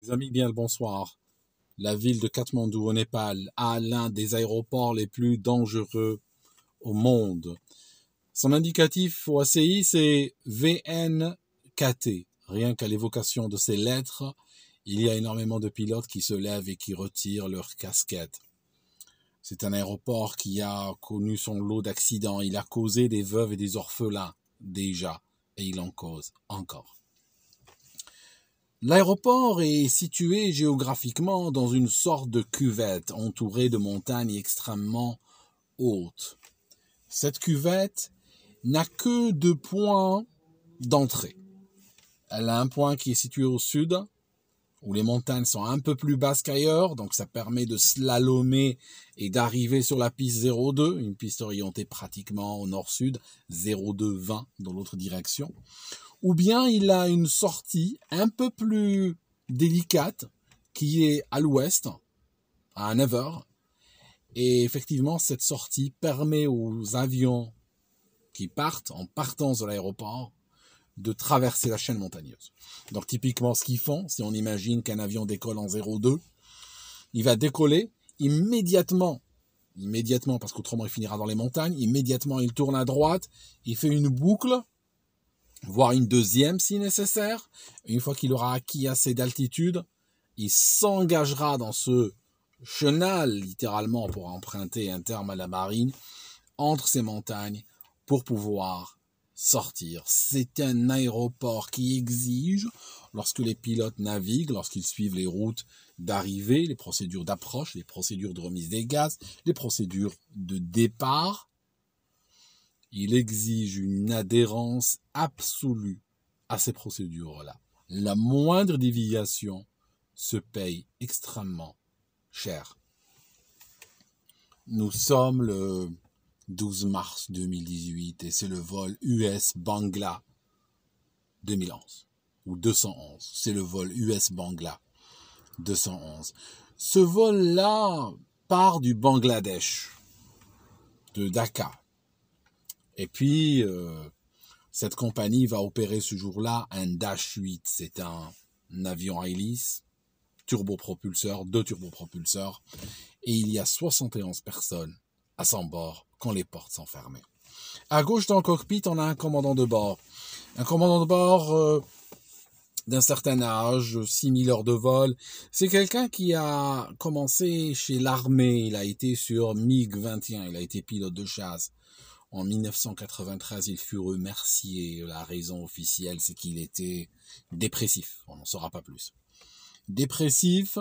Les amis, bien le bonsoir. La ville de Katmandou au Népal a l'un des aéroports les plus dangereux au monde. Son indicatif au ACI, c'est VNKT. Rien qu'à l'évocation de ces lettres, il y a énormément de pilotes qui se lèvent et qui retirent leur casquette. C'est un aéroport qui a connu son lot d'accidents. Il a causé des veuves et des orphelins déjà, et il en cause encore. L'aéroport est situé géographiquement dans une sorte de cuvette entourée de montagnes extrêmement hautes. Cette cuvette n'a que 2 points d'entrée. Elle a un point qui est situé au sud, où les montagnes sont un peu plus basses qu'ailleurs, donc ça permet de slalomer et d'arriver sur la piste 02, une piste orientée pratiquement au nord-sud, 02-20 dans l'autre direction. Ou bien il a une sortie un peu plus délicate qui est à l'ouest, à 9 heures. Et effectivement, cette sortie permet aux avions qui partent en partance de l'aéroport de traverser la chaîne montagneuse. Donc typiquement ce qu'ils font, si on imagine qu'un avion décolle en 02, il va décoller immédiatement parce qu'autrement il finira dans les montagnes, immédiatement il tourne à droite, il fait une boucle, voire une deuxième si nécessaire. Une fois qu'il aura acquis assez d'altitude, il s'engagera dans ce chenal, littéralement pour emprunter un terme à la marine, entre ces montagnes pour pouvoir sortir. C'est un aéroport qui exige, lorsque les pilotes naviguent, lorsqu'ils suivent les routes d'arrivée, les procédures d'approche, les procédures de remise des gaz, les procédures de départ, il exige une adhérence absolue à ces procédures-là. La moindre déviation se paye extrêmement cher. Nous sommes le 12 mars 2018 et c'est le vol US Bangla 2011 ou 211. C'est le vol US Bangla 211. Ce vol-là part du Bangladesh, de Dhaka. Et puis, cette compagnie va opérer ce jour-là un Dash 8. C'est un avion à hélice, turbopropulseur, 2 turbopropulseurs. Et il y a 71 personnes à son bord quand les portes sont fermées. À gauche dans le cockpit, on a un commandant de bord. Un commandant de bord d'un certain âge, 6000 heures de vol. C'est quelqu'un qui a commencé chez l'armée. Il a été sur MiG-21. Il a été pilote de chasse. En 1993, il fut remercié. La raison officielle, c'est qu'il était dépressif. On n'en saura pas plus. Dépressif,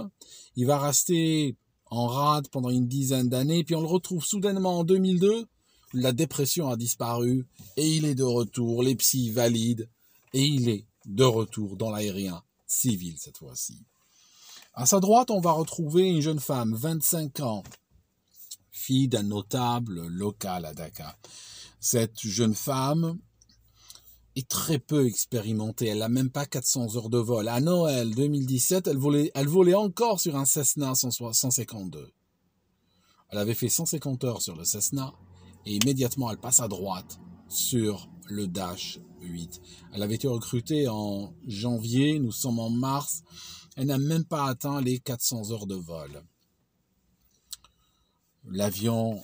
il va rester en rade pendant une dizaine d'années, puis on le retrouve soudainement en 2002. La dépression a disparu et il est de retour. Les psys valident et il est de retour dans l'aérien civil cette fois-ci. À sa droite, on va retrouver une jeune femme, 25 ans, fille d'un notable local à Dakar. Cette jeune femme est très peu expérimentée. Elle n'a même pas 400 heures de vol. À Noël 2017, elle volait encore sur un Cessna 152. Elle avait fait 150 heures sur le Cessna et immédiatement elle passe à droite sur le Dash 8. Elle avait été recrutée en janvier, nous sommes en mars. Elle n'a même pas atteint les 400 heures de vol. L'avion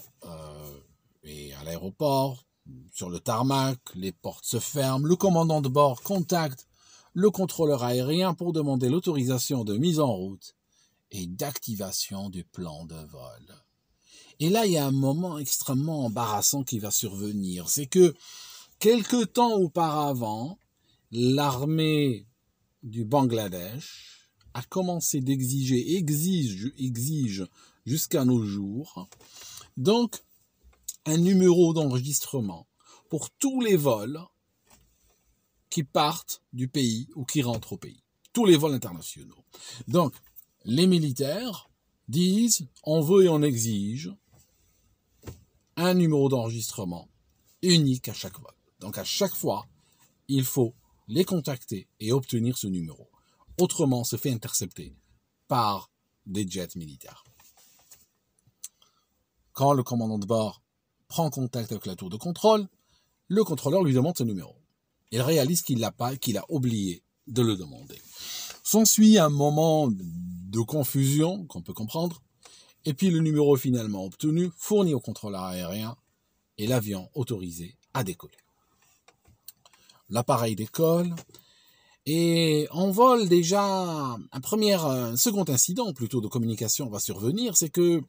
est à l'aéroport, sur le tarmac, les portes se ferment, le commandant de bord contacte le contrôleur aérien pour demander l'autorisation de mise en route et d'activation du plan de vol. Et là, il y a un moment extrêmement embarrassant qui va survenir. C'est que, quelque temps auparavant, l'armée du Bangladesh a commencé exige jusqu'à nos jours, donc un numéro d'enregistrement pour tous les vols qui partent du pays ou qui rentrent au pays. Tous les vols internationaux. Donc, les militaires disent, on veut et on exige un numéro d'enregistrement unique à chaque vol. Donc, à chaque fois, il faut les contacter et obtenir ce numéro. Autrement, on se fait intercepter par des jets militaires. Quand le commandant de bord prend contact avec la tour de contrôle, le contrôleur lui demande ce numéro. Il réalise qu'il l'a pas et qu'il a oublié de le demander. S'ensuit un moment de confusion, qu'on peut comprendre, et puis le numéro finalement obtenu fourni au contrôleur aérien et l'avion autorisé à décoller. L'appareil décolle et en vol déjà, un second incident plutôt de communication va survenir, c'est que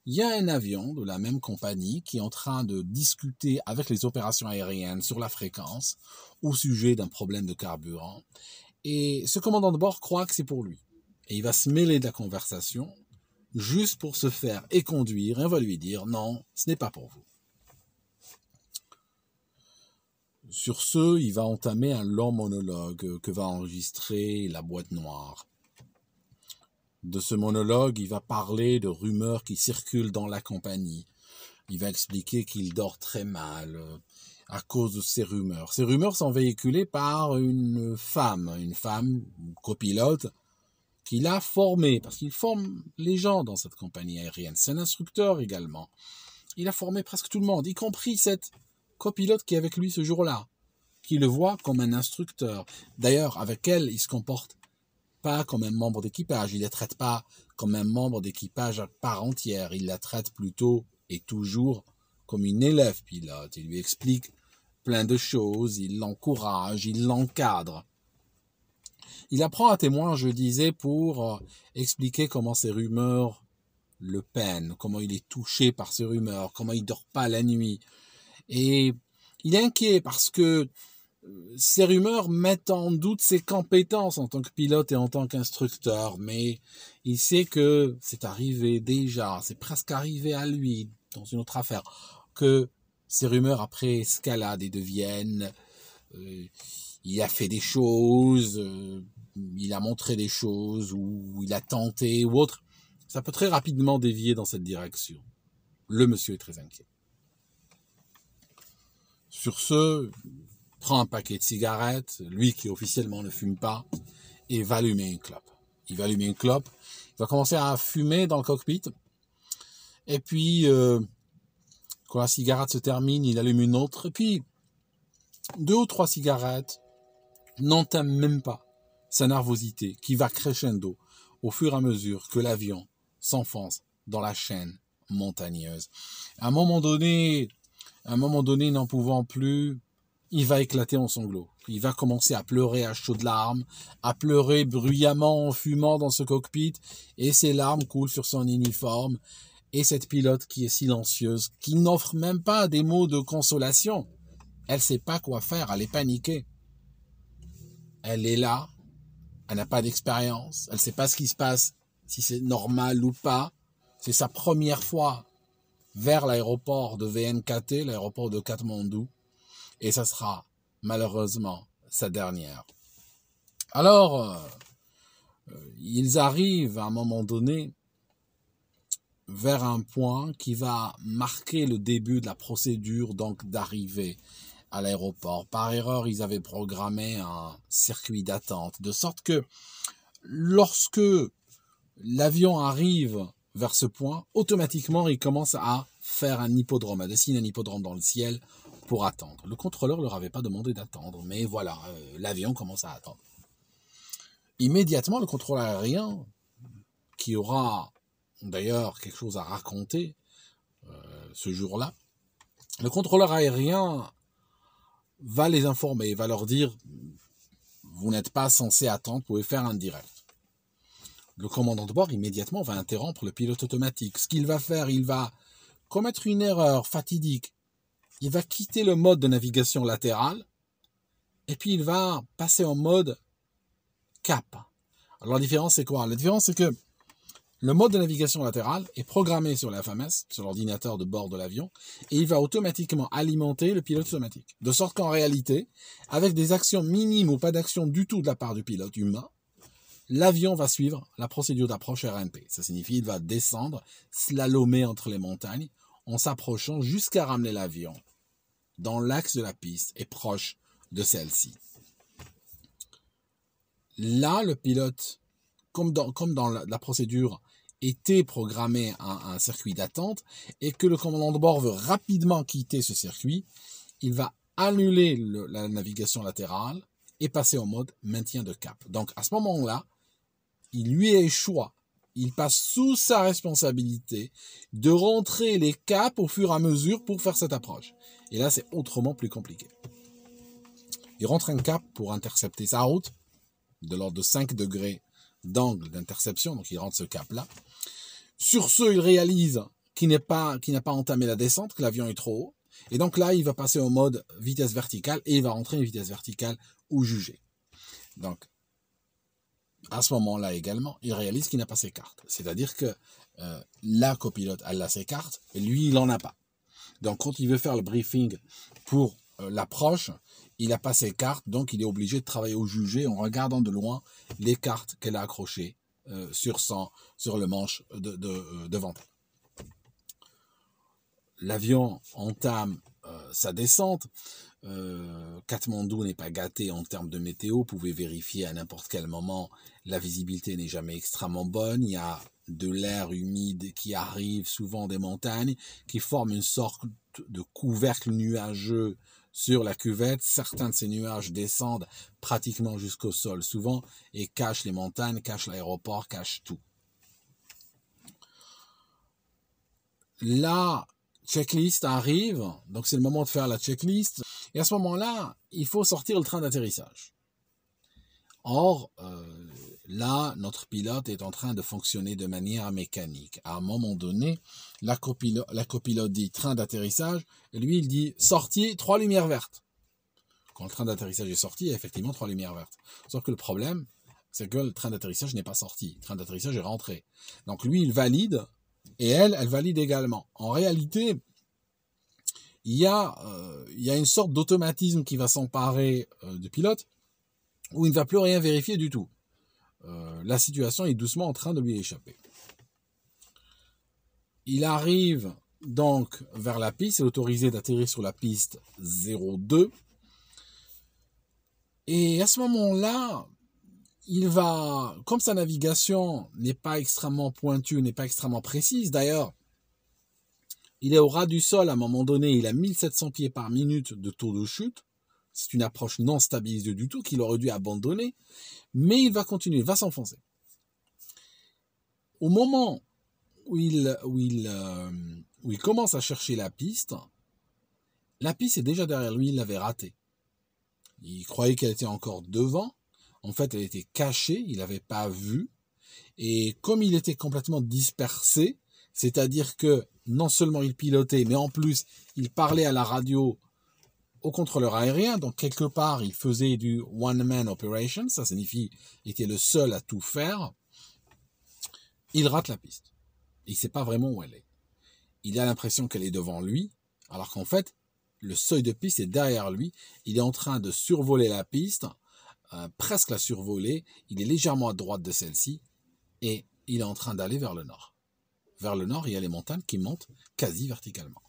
il y a un avion de la même compagnie qui est en train de discuter avec les opérations aériennes sur la fréquence au sujet d'un problème de carburant. Et ce commandant de bord croit que c'est pour lui. Et il va se mêler de la conversation juste pour se faire éconduire et on va lui dire non, ce n'est pas pour vous. Sur ce, il va entamer un long monologue que va enregistrer la boîte noire. De ce monologue, il va parler de rumeurs qui circulent dans la compagnie. Il va expliquer qu'il dort très mal à cause de ces rumeurs. Ces rumeurs sont véhiculées par une femme copilote, qu'il a formée, parce qu'il forme les gens dans cette compagnie aérienne. C'est un instructeur également. Il a formé presque tout le monde, y compris cette copilote qui est avec lui ce jour-là, qui le voit comme un instructeur. D'ailleurs, avec elle, il se comporte pas comme un membre d'équipage, il ne la traite pas comme un membre d'équipage à part entière, il la traite plutôt et toujours comme une élève pilote. Il lui explique plein de choses, il l'encourage, il l'encadre. Il apprend à témoin, je disais, pour expliquer comment ces rumeurs le peinent, comment il est touché par ces rumeurs, comment il dort pas la nuit. Et il est inquiet parce que ces rumeurs mettent en doute ses compétences en tant que pilote et en tant qu'instructeur, mais il sait que c'est arrivé déjà, c'est presque arrivé à lui dans une autre affaire, que ces rumeurs après escaladent et deviennent il a fait des choses, il a montré des choses, ou il a tenté, ou autre. Ça peut très rapidement dévier dans cette direction. Le monsieur est très inquiet. Sur ce, prend un paquet de cigarettes, lui qui officiellement ne fume pas, et va allumer une clope. Il va allumer une clope, il va commencer à fumer dans le cockpit, et puis, quand la cigarette se termine, il allume une autre, et puis, 2 ou 3 cigarettes n'entament même pas sa nervosité qui va crescendo au fur et à mesure que l'avion s'enfonce dans la chaîne montagneuse. À un moment donné, n'en pouvant plus, il va éclater en sanglots. Il va commencer à pleurer à chaudes larmes, à pleurer bruyamment en fumant dans ce cockpit, et ses larmes coulent sur son uniforme. Et cette pilote qui est silencieuse, qui n'offre même pas des mots de consolation, elle sait pas quoi faire, elle est paniquée. Elle est là, elle n'a pas d'expérience, elle sait pas ce qui se passe, si c'est normal ou pas. C'est sa première fois vers l'aéroport de VNKT, l'aéroport de Katmandou, et ça sera malheureusement sa dernière. Alors, ils arrivent à un moment donné vers un point qui va marquer le début de la procédure donc d'arrivée à l'aéroport. Par erreur, ils avaient programmé un circuit d'attente, de sorte que lorsque l'avion arrive vers ce point, automatiquement, il commence à faire un hippodrome, à dessiner un hippodrome dans le ciel pour attendre. Le contrôleur ne leur avait pas demandé d'attendre, mais voilà, l'avion commence à attendre. Immédiatement, le contrôleur aérien, qui aura d'ailleurs quelque chose à raconter ce jour-là, le contrôleur aérien va les informer, va leur dire « Vous n'êtes pas censé attendre, vous pouvez faire un direct ». Le commandant de bord, immédiatement, va interrompre le pilote automatique. Ce qu'il va faire, il va commettre une erreur fatidique. Il va quitter le mode de navigation latérale et puis il va passer en mode cap. Alors la différence, c'est quoi? La différence, c'est que le mode de navigation latérale est programmé sur la FMS, sur l'ordinateur de bord de l'avion, et il va automatiquement alimenter le pilote automatique. De sorte qu'en réalité, avec des actions minimes ou pas d'action du tout de la part du pilote humain, l'avion va suivre la procédure d'approche RNP. Ça signifie qu'il va descendre, slalomer entre les montagnes, en s'approchant jusqu'à ramener l'avion dans l'axe de la piste et proche de celle-ci. Là, le pilote, comme dans la procédure, était programmé un circuit d'attente et que le commandant de bord veut rapidement quitter ce circuit, il va annuler la navigation latérale et passer en mode maintien de cap. Donc à ce moment-là, il lui échoua. Il passe sous sa responsabilité de rentrer les caps au fur et à mesure pour faire cette approche. Et là, c'est autrement plus compliqué. Il rentre un cap pour intercepter sa route, de l'ordre de 5 degrés d'angle d'interception, donc il rentre ce cap-là. Sur ce, il réalise qu'il n'a pas entamé la descente, que l'avion est trop haut. Et donc là, il va passer au mode vitesse verticale et il va rentrer une vitesse verticale ou jugée. Donc, à ce moment-là également, il réalise qu'il n'a pas ses cartes. C'est-à-dire que la copilote, elle a ses cartes, et lui, il n'en a pas. Donc, quand il veut faire le briefing pour l'approche, il n'a pas ses cartes, donc il est obligé de travailler au jugé en regardant de loin les cartes qu'elle a accrochées sur le manche devant elle. L'avion entame sa descente. Katmandou n'est pas gâté en termes de météo. Vous pouvez vérifier à n'importe quel moment. La visibilité n'est jamais extrêmement bonne. Il y a de l'air humide qui arrive souvent des montagnes, qui forme une sorte de couvercle nuageux sur la cuvette. Certains de ces nuages descendent pratiquement jusqu'au sol souvent et cachent les montagnes, cachent l'aéroport, cachent tout. La checklist arrive, donc c'est le moment de faire la checklist. Et à ce moment-là, il faut sortir le train d'atterrissage. Or, là, notre pilote est en train de fonctionner de manière mécanique. À un moment donné, la copilote dit train d'atterrissage, et lui, il dit sortie, 3 lumières vertes. Quand le train d'atterrissage est sorti, il y a effectivement 3 lumières vertes. Sauf que le problème, c'est que le train d'atterrissage n'est pas sorti. Le train d'atterrissage est rentré. Donc lui, il valide, et elle valide également. En réalité, il y a une sorte d'automatisme qui va s'emparer du pilote, où il ne va plus rien vérifier du tout. La situation est doucement en train de lui échapper. Il arrive donc vers la piste, il est autorisé d'atterrir sur la piste 02. Et à ce moment-là, il va, comme sa navigation n'est pas extrêmement pointue, n'est pas extrêmement précise, d'ailleurs, il est au ras du sol à un moment donné, il a 1700 pieds par minute de taux de chute. C'est une approche non stabilisée du tout qu'il aurait dû abandonner, mais il va continuer, il va s'enfoncer. Au moment où il commence à chercher la piste est déjà derrière lui, il l'avait ratée. Il croyait qu'elle était encore devant, en fait elle était cachée, il n'avait pas vu, et comme il était complètement dispersé, c'est-à-dire que non seulement il pilotait, mais en plus il parlait à la radio au contrôleur aérien, donc quelque part il faisait du one-man operation, ça signifie qu'il était le seul à tout faire, il rate la piste. Il ne sait pas vraiment où elle est. Il a l'impression qu'elle est devant lui, alors qu'en fait, le seuil de piste est derrière lui, il est en train de survoler la piste, presque la survoler, il est légèrement à droite de celle-ci, et il est en train d'aller vers le nord. Vers le nord, il y a les montagnes qui montent quasi verticalement.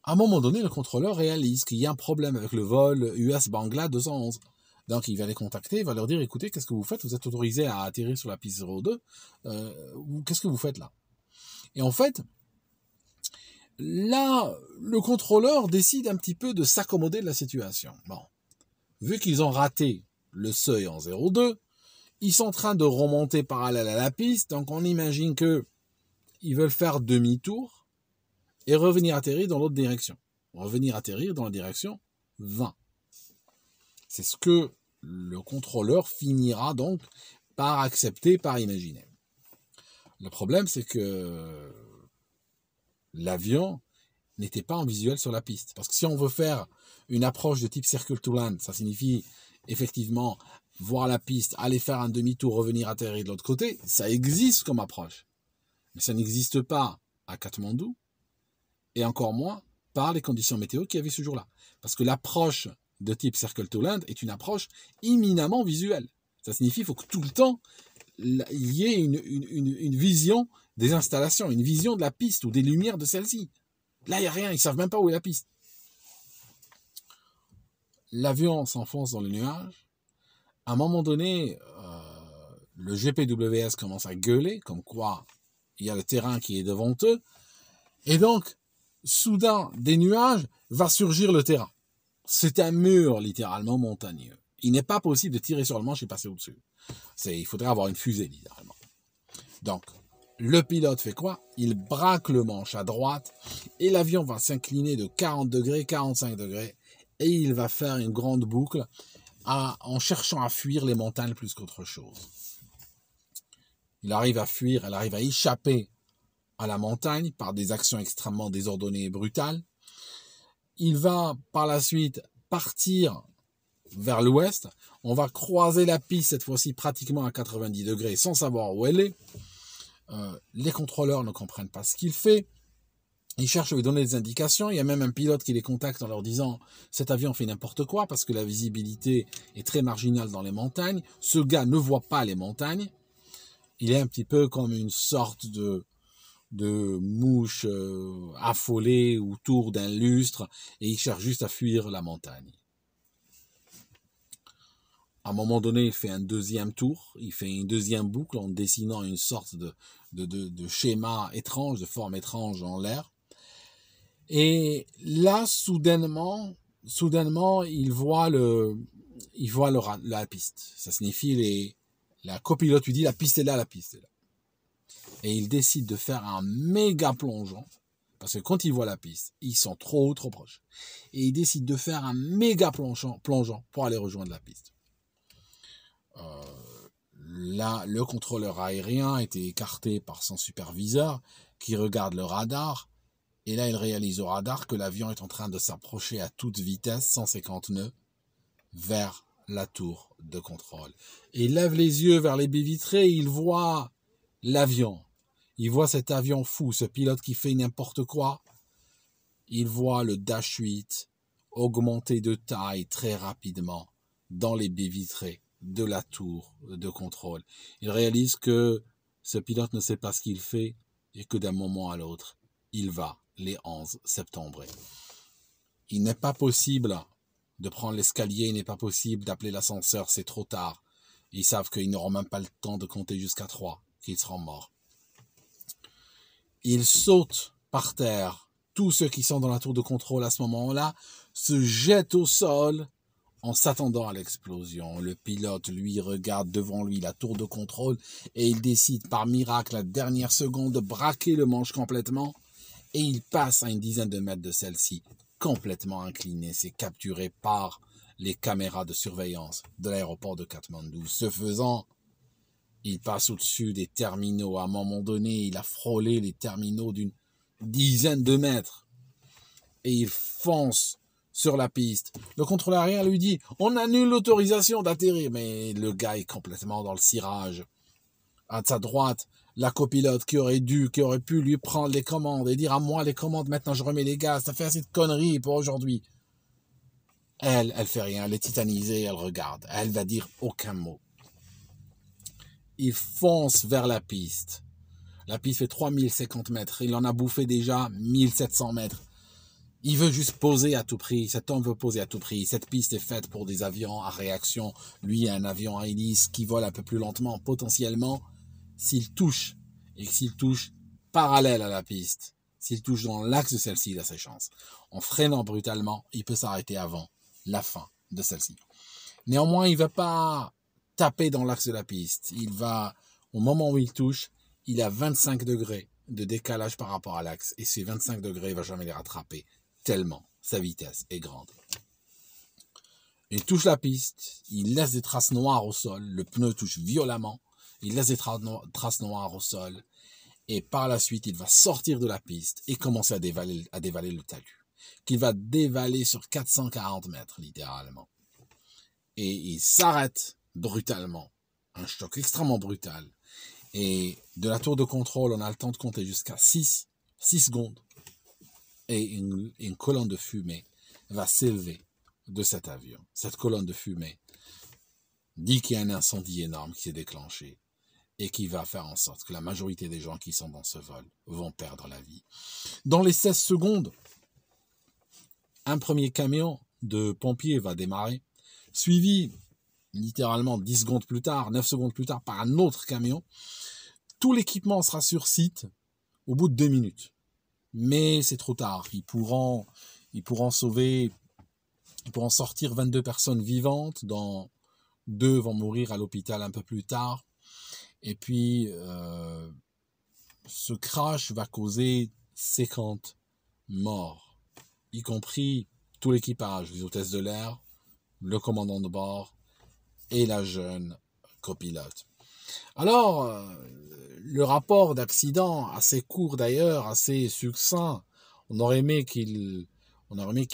À un moment donné, le contrôleur réalise qu'il y a un problème avec le vol US Bangla 211. Donc, il va les contacter, il va leur dire, écoutez, qu'est-ce que vous faites? Vous êtes autorisé à atterrir sur la piste 02. Qu'est-ce que vous faites là? Et en fait, là, le contrôleur décide un petit peu de s'accommoder de la situation. Bon, vu qu'ils ont raté le seuil en 02, ils sont en train de remonter parallèle à la piste, donc on imagine que ils veulent faire demi-tour et revenir atterrir dans l'autre direction. Revenir atterrir dans la direction 20. C'est ce que le contrôleur finira donc par accepter, par imaginer. Le problème, c'est que l'avion n'était pas en visuel sur la piste. Parce que si on veut faire une approche de type Circle to Land, ça signifie effectivement voir la piste, aller faire un demi-tour, revenir atterrir de l'autre côté, ça existe comme approche. Mais ça n'existe pas à Katmandou, et encore moins par les conditions météo qu'il y avait ce jour-là. Parce que l'approche de type Circle to Land est une approche éminemment visuelle. Ça signifie qu'il faut que tout le temps, il y ait une vision des installations, une vision de la piste ou des lumières de celle-ci. Là, il n'y a rien, ils ne savent même pas où est la piste. L'avion s'enfonce dans le nuage. À un moment donné, le GPWS commence à gueuler, comme quoi il y a le terrain qui est devant eux. Et donc, soudain, des nuages, va surgir le terrain. C'est un mur littéralement montagneux. Il n'est pas possible de tirer sur le manche et passer au-dessus. Il faudrait avoir une fusée, littéralement. Donc, le pilote fait quoi? Il braque le manche à droite et l'avion va s'incliner de 40 degrés, 45 degrés et il va faire une grande boucle en cherchant à fuir les montagnes plus qu'autre chose. Il arrive à fuir, elle arrive à échapper à la montagne par des actions extrêmement désordonnées et brutales. Il va par la suite partir vers l'ouest. On va croiser la piste cette fois-ci pratiquement à 90 degrés sans savoir où elle est. Les contrôleurs ne comprennent pas ce qu'il fait. Ils cherchent à lui donner des indications. Il y a même un pilote qui les contacte en leur disant « Cet avion fait n'importe quoi parce que la visibilité est très marginale dans les montagnes. Ce gars ne voit pas les montagnes. » Il est un petit peu comme une sorte de mouche affolée autour d'un lustre et il cherche juste à fuir la montagne. À un moment donné, il fait un deuxième tour, il fait une deuxième boucle en dessinant une sorte de schéma étrange, de forme étrange en l'air. Et là, soudainement, il voit la piste. Ça signifie la copilote lui dit la piste est là, la piste est là. Et il décide de faire un méga plongeon, parce que quand il voit la piste, ils sont trop proches. Et il décide de faire un méga plongeon pour aller rejoindre la piste. Là, le contrôleur aérien était écarté par son superviseur qui regarde le radar. Et là, il réalise au radar que l'avion est en train de s'approcher à toute vitesse, 150 nœuds, vers la tour de contrôle. Et il lève les yeux vers les baies vitrées et il voit l'avion. Il voit cet avion fou, ce pilote qui fait n'importe quoi. Il voit le Dash 8 augmenter de taille très rapidement dans les baies vitrées de la tour de contrôle. Il réalise que ce pilote ne sait pas ce qu'il fait et que d'un moment à l'autre, il va les 11 septembre. Il n'est pas possible de prendre l'escalier, il n'est pas possible d'appeler l'ascenseur, c'est trop tard. Ils savent qu'ils n'auront même pas le temps de compter jusqu'à 3, qu'ils seront morts. Ils sautent par terre. Tous ceux qui sont dans la tour de contrôle à ce moment-là se jettent au sol en s'attendant à l'explosion. Le pilote, lui, regarde devant lui la tour de contrôle et il décide par miracle à la dernière seconde de braquer le manche complètement et il passe à une dizaine de mètres de celle-ci, complètement incliné. C'est capturé par les caméras de surveillance de l'aéroport de Katmandou. Ce faisant, il passe au-dessus des terminaux. À un moment donné, il a frôlé les terminaux d'une dizaine de mètres et il fonce sur la piste. Le contrôleur aérien lui dit « On annule l'autorisation d'atterrir ». Mais le gars est complètement dans le cirage. À sa droite, la copilote qui aurait pu lui prendre les commandes et dire « À moi les commandes, maintenant je remets les gaz, ça fait assez de conneries pour aujourd'hui ». Elle fait rien, elle est titanisée, elle regarde. Elle va dire aucun mot. Il fonce vers la piste. La piste fait 3050 mètres. Il en a bouffé déjà 1700 mètres. Il veut juste poser à tout prix. Cet homme veut poser à tout prix. Cette piste est faite pour des avions à réaction. Lui, un avion à hélice qui vole un peu plus lentement, potentiellement, s'il touche, et s'il touche parallèle à la piste, s'il touche dans l'axe de celle-ci, il a ses chances. En freinant brutalement, il peut s'arrêter avant la fin de celle-ci. Néanmoins, il ne va pas taper dans l'axe de la piste. Il va, au moment où il touche, il a 25 degrés de décalage par rapport à l'axe. Et ces 25 degrés, il ne va jamais les rattraper, tellement sa vitesse est grande. Il touche la piste, il laisse des traces noires au sol, le pneu touche violemment, il laisse des traces noires au sol, et par la suite, il va sortir de la piste et commencer à dévaler le talus, qu'il va dévaler sur 440 mètres, littéralement. Et il s'arrête brutalement, un choc extrêmement brutal. Et de la tour de contrôle, on a le temps de compter jusqu'à 6 secondes. Et une colonne de fumée va s'élever de cet avion. Cette colonne de fumée dit qu'il y a un incendie énorme qui s'est déclenché et qui va faire en sorte que la majorité des gens qui sont dans ce vol vont perdre la vie. Dans les 16 secondes, un premier camion de pompiers va démarrer, suivi littéralement 10 secondes plus tard, 9 secondes plus tard, par un autre camion. Tout l'équipement sera sur site au bout de 2 minutes. Mais c'est trop tard. Ils pourront sauver Pour en sortir 22 personnes vivantes, dont 2 vont mourir à l'hôpital un peu plus tard. Et puis, ce crash va causer 50 morts, y compris tout l'équipage, les hôtesses de l'air, le commandant de bord et la jeune copilote. Alors, le rapport d'accident, assez court d'ailleurs, assez succinct, on aurait aimé qu'il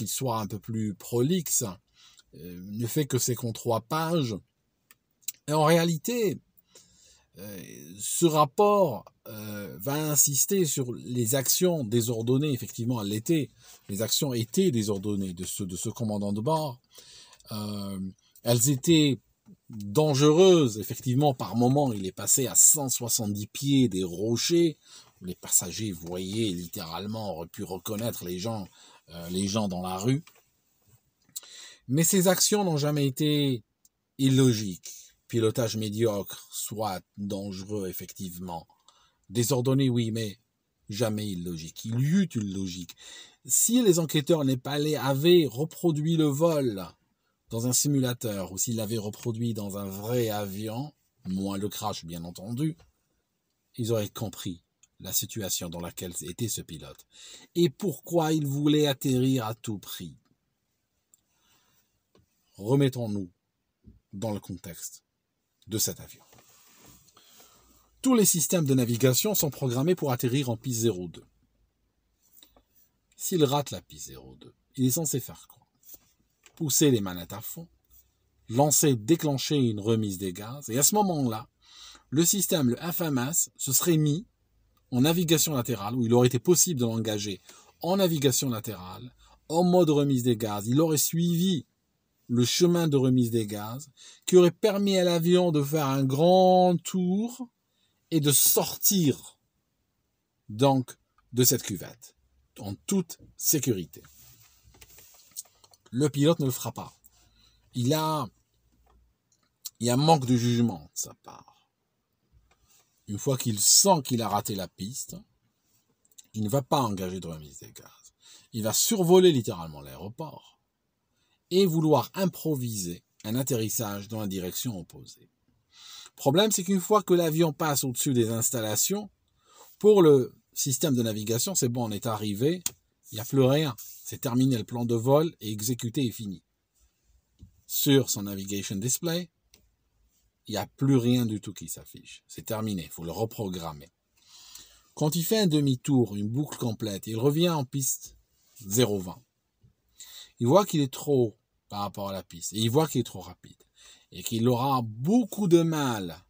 soit un peu plus prolixe, ne fait que c'est qu'en 3 pages. Et en réalité, ce rapport va insister sur les actions désordonnées, effectivement, à l'été. Les actions étaient désordonnées de ce commandant de bord. Elles étaient dangereuses, effectivement, par moments, il est passé à 170 pieds des rochers. Les passagers voyaient littéralement, auraient pu reconnaître les gens dans la rue. Mais ces actions n'ont jamais été illogiques. Pilotage médiocre, soit dangereux, effectivement. Désordonné, oui, mais jamais illogique. Il y eut une logique. Si les enquêteurs népalais avaient reproduit le vol dans un simulateur, ou s'ils l'avaient reproduit dans un vrai avion, moins le crash, bien entendu, ils auraient compris la situation dans laquelle était ce pilote. Et pourquoi il voulait atterrir à tout prix. Remettons-nous dans le contexte de cet avion. Tous les systèmes de navigation sont programmés pour atterrir en piste 02. S'il rate la piste 02, il est censé faire quoi? Pousser les manettes à fond, déclencher une remise des gaz, et à ce moment-là, le système, le FMS, se serait mis en navigation latérale, où il aurait été possible de l'engager en navigation latérale, en mode remise des gaz. Il aurait suivi le chemin de remise des gaz, qui aurait permis à l'avion de faire un grand tour et de sortir donc de cette cuvette en toute sécurité. Le pilote ne le fera pas. Il y a un manque de jugement de sa part. Une fois qu'il sent qu'il a raté la piste, il ne va pas engager de remise des gaz. Il va survoler littéralement l'aéroport et vouloir improviser un atterrissage dans la direction opposée. Le problème, c'est qu'une fois que l'avion passe au-dessus des installations, pour le système de navigation, c'est bon, on est arrivé, il n'y a plus rien. C'est terminé, le plan de vol est exécuté et fini. Sur son navigation display, il n'y a plus rien du tout qui s'affiche. C'est terminé, il faut le reprogrammer. Quand il fait un demi-tour, une boucle complète, il revient en piste 0,20. Il voit qu'il est trop par rapport à la piste, et il voit qu'il est trop rapide, et qu'il aura beaucoup de mal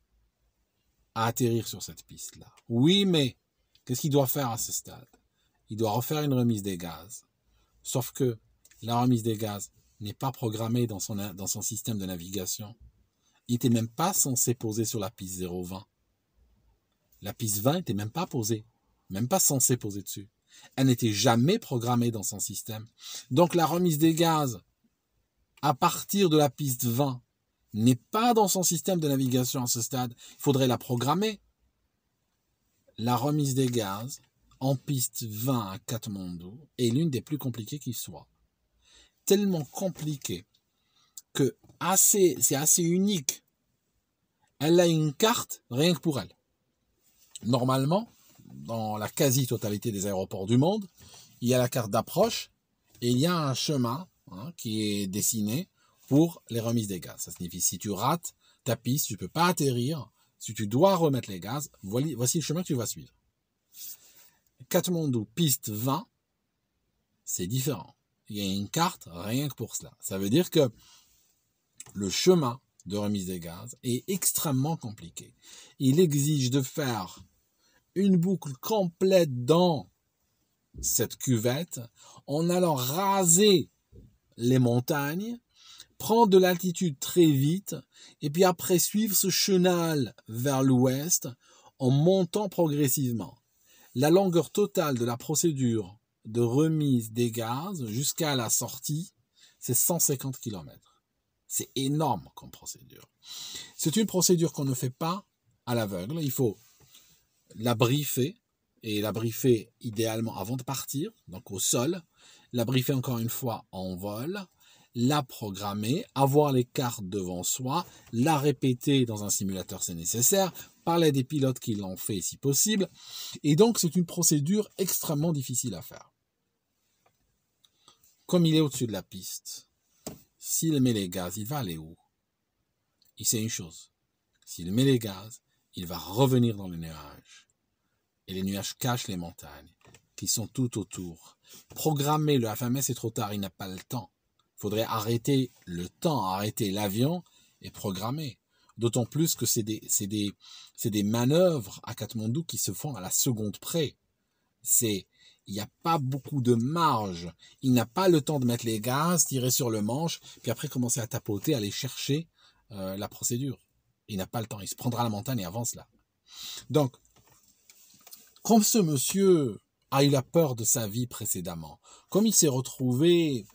à atterrir sur cette piste-là. Oui, mais qu'est-ce qu'il doit faire à ce stade? Il doit refaire une remise des gaz. Sauf que la remise des gaz n'est pas programmée dans son système de navigation. Il n'était même pas censé poser sur la piste 0,20. La piste 20 n'était même pas posée, même pas censée poser dessus. Elle n'était jamais programmée dans son système. Donc la remise des gaz à partir de la piste 20 n'est pas dans son système de navigation à ce stade. Il faudrait la programmer. La remise des gaz en piste 20 à Katmandou est l'une des plus compliquées qui soit. Tellement compliquée que c'est assez unique. Elle a une carte rien que pour elle. Normalement, dans la quasi-totalité des aéroports du monde, il y a la carte d'approche et il y a un chemin qui est dessiné pour les remises des gaz. Ça signifie si tu rates ta piste, tu ne peux pas atterrir, si tu dois remettre les gaz, voici le chemin que tu vas suivre. Katmandou, piste 20, c'est différent. Il y a une carte rien que pour cela. Ça veut dire que le chemin de remise des gaz est extrêmement compliqué. Il exige de faire une boucle complète dans cette cuvette en allant raser les montagnes, prendre de l'altitude très vite et puis après suivre ce chenal vers l'ouest en montant progressivement. La longueur totale de la procédure de remise des gaz jusqu'à la sortie, c'est 150 km. C'est énorme comme procédure. C'est une procédure qu'on ne fait pas à l'aveugle. Il faut la briefer, et la briefer idéalement avant de partir, donc au sol, la briefer encore une fois en vol, la programmer, avoir les cartes devant soi, la répéter dans un simulateur si nécessaire, parler à des pilotes qui l'ont fait si possible. Et donc, c'est une procédure extrêmement difficile à faire. Comme il est au-dessus de la piste, s'il met les gaz, il va aller où? Il sait une chose. S'il met les gaz, il va revenir dans les nuages. Et les nuages cachent les montagnes qui sont tout autour. Programmer le FMS, c'est trop tard, il n'a pas le temps. Il faudrait arrêter le temps, arrêter l'avion et programmer. D'autant plus que c'est des manœuvres à Katmandou qui se font à la seconde près. Il n'y a pas beaucoup de marge. Il n'a pas le temps de mettre les gaz, tirer sur le manche, puis après commencer à tapoter, aller chercher la procédure. Il n'a pas le temps. Il se prendra la montagne et avance là. Donc, comme ce monsieur a eu la peur de sa vie précédemment, comme il s'est retrouvé,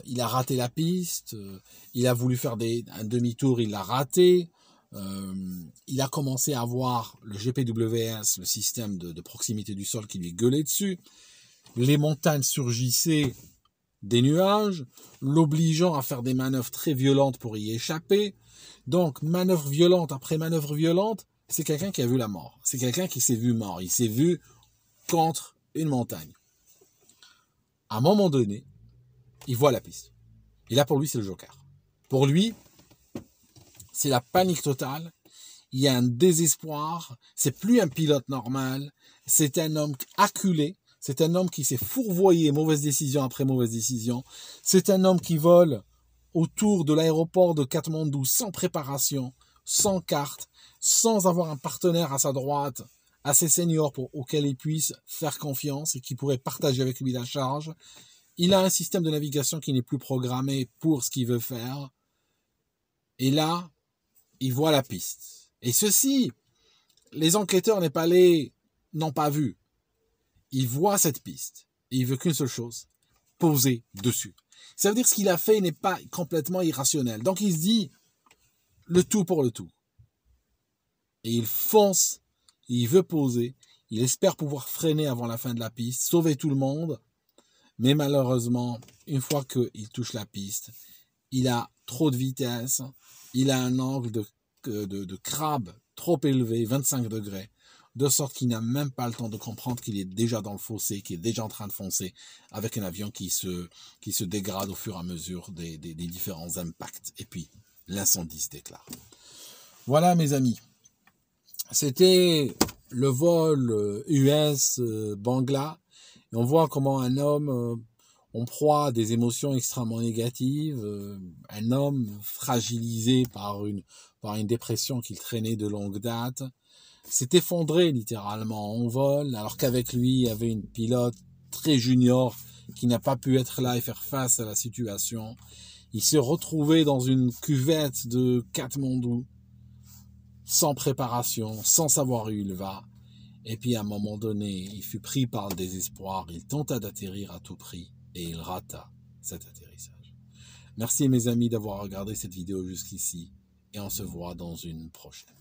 il a raté la piste, il a voulu faire un demi-tour, il l'a raté, il a commencé à voir le GPWS, le système de proximité du sol qui lui gueulait dessus, les montagnes surgissaient des nuages, l'obligeant à faire des manœuvres très violentes pour y échapper. Donc, manœuvre violente après manœuvre violente, c'est quelqu'un qui a vu la mort. C'est quelqu'un qui s'est vu mort. Il s'est vu contre une montagne. À un moment donné, il voit la piste. Et là, pour lui, c'est le joker. Pour lui, c'est la panique totale. Il y a un désespoir. C'est plus un pilote normal. C'est un homme acculé. C'est un homme qui s'est fourvoyé mauvaise décision après mauvaise décision. C'est un homme qui vole autour de l'aéroport de Katmandou sans préparation, sans carte, sans avoir un partenaire à sa droite, assez senior auquel il puisse faire confiance et qui pourrait partager avec lui la charge. Il a un système de navigation qui n'est plus programmé pour ce qu'il veut faire. Et là, il voit la piste. Et ceci, les enquêteurs n'ont pas vu. Il voit cette piste. Et il veut qu'une seule chose, poser dessus. Ça veut dire que ce qu'il a fait n'est pas complètement irrationnel. Donc il se dit, le tout pour le tout. Et il fonce, il veut poser, il espère pouvoir freiner avant la fin de la piste, sauver tout le monde. Mais malheureusement, une fois qu'il touche la piste, il a trop de vitesse, il a un angle de crabe trop élevé, 25 degrés, de sorte qu'il n'a même pas le temps de comprendre qu'il est déjà dans le fossé, qu'il est déjà en train de foncer avec un avion qui se dégrade au fur et à mesure des différents impacts. Et puis, l'incendie se déclare. Voilà mes amis, c'était le vol US Bangla. Et on voit comment un homme en proie à des émotions extrêmement négatives, un homme fragilisé par une dépression qu'il traînait de longue date, s'est effondré littéralement en vol, alors qu'avec lui, il y avait une pilote très junior qui n'a pas pu être là et faire face à la situation. Il s'est retrouvé dans une cuvette de Katmandou, sans préparation, sans savoir où il va. Et puis à un moment donné, il fut pris par le désespoir, il tenta d'atterrir à tout prix et il rata cet atterrissage. Merci mes amis d'avoir regardé cette vidéo jusqu'ici et on se voit dans une prochaine.